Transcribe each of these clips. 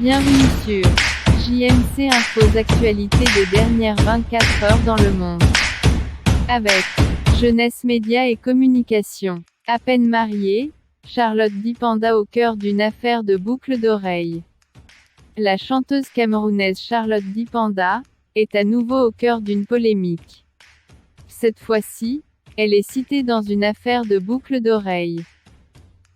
Bienvenue sur JMC Infos Actualités des dernières 24 heures dans le monde. Avec Jeunesse Média et Communication. À peine mariée, Charlotte Dipanda au cœur d'une affaire de boucles d'oreilles. La chanteuse camerounaise Charlotte Dipanda est à nouveau au cœur d'une polémique. Cette fois-ci, elle est citée dans une affaire de boucles d'oreilles.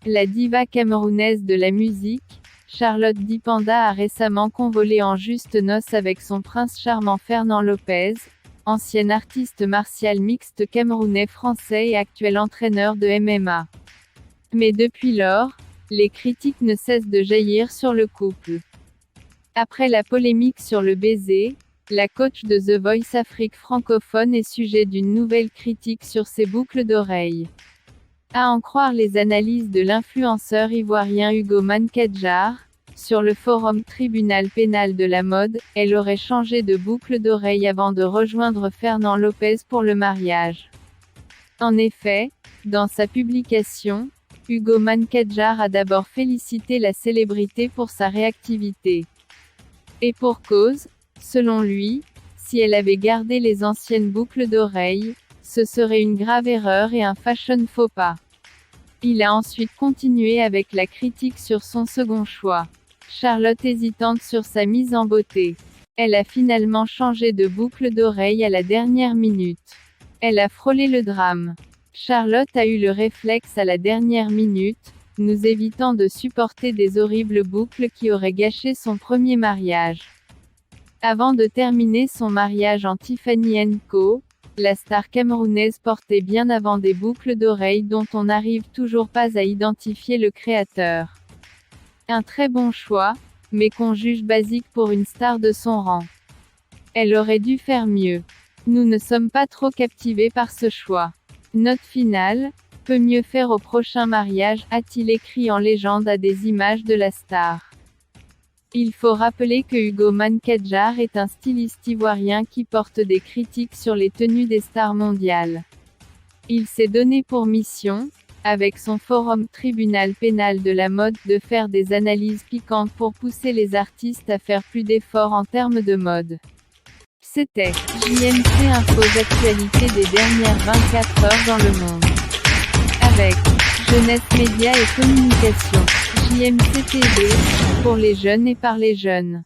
La diva camerounaise de la musique, Charlotte Dipanda a récemment convolé en juste noces avec son prince charmant Fernand Lopez, ancien artiste martial mixte camerounais-français et actuel entraîneur de MMA. Mais depuis lors, les critiques ne cessent de jaillir sur le couple. Après la polémique sur le baiser, la coach de The Voice Afrique francophone est sujet d'une nouvelle critique sur ses boucles d'oreilles. À en croire les analyses de l'influenceur ivoirien Hugo Mankadjar, sur le forum Tribunal pénal de la mode, elle aurait changé de boucle d'oreille avant de rejoindre Fernand Lopez pour le mariage. En effet, dans sa publication, Hugo Mankadjar a d'abord félicité la célébrité pour sa réactivité. Et pour cause, selon lui, si elle avait gardé les anciennes boucles d'oreilles, ce serait une grave erreur et un fashion faux pas. Il a ensuite continué avec la critique sur son second choix. Charlotte hésitante sur sa mise en beauté. Elle a finalement changé de boucle d'oreille à la dernière minute. Elle a frôlé le drame. Charlotte a eu le réflexe à la dernière minute, nous évitant de supporter des horribles boucles qui auraient gâché son premier mariage. Avant de terminer son mariage en Tiffany & Co., la star camerounaise portait bien avant des boucles d'oreilles dont on n'arrive toujours pas à identifier le créateur. Un très bon choix, mais qu'on juge basique pour une star de son rang. Elle aurait dû faire mieux. Nous ne sommes pas trop captivés par ce choix. Note finale, peut mieux faire au prochain mariage, a-t-il écrit en légende à des images de la star. Il faut rappeler que Hugo Mankadjar est un styliste ivoirien qui porte des critiques sur les tenues des stars mondiales. Il s'est donné pour mission, avec son forum Tribunal pénal de la mode, de faire des analyses piquantes pour pousser les artistes à faire plus d'efforts en termes de mode. C'était JMC Infos Actualités des dernières 24 heures dans le monde. Avec Jeunesse Média et Communication. JMC TV, pour les jeunes et par les jeunes.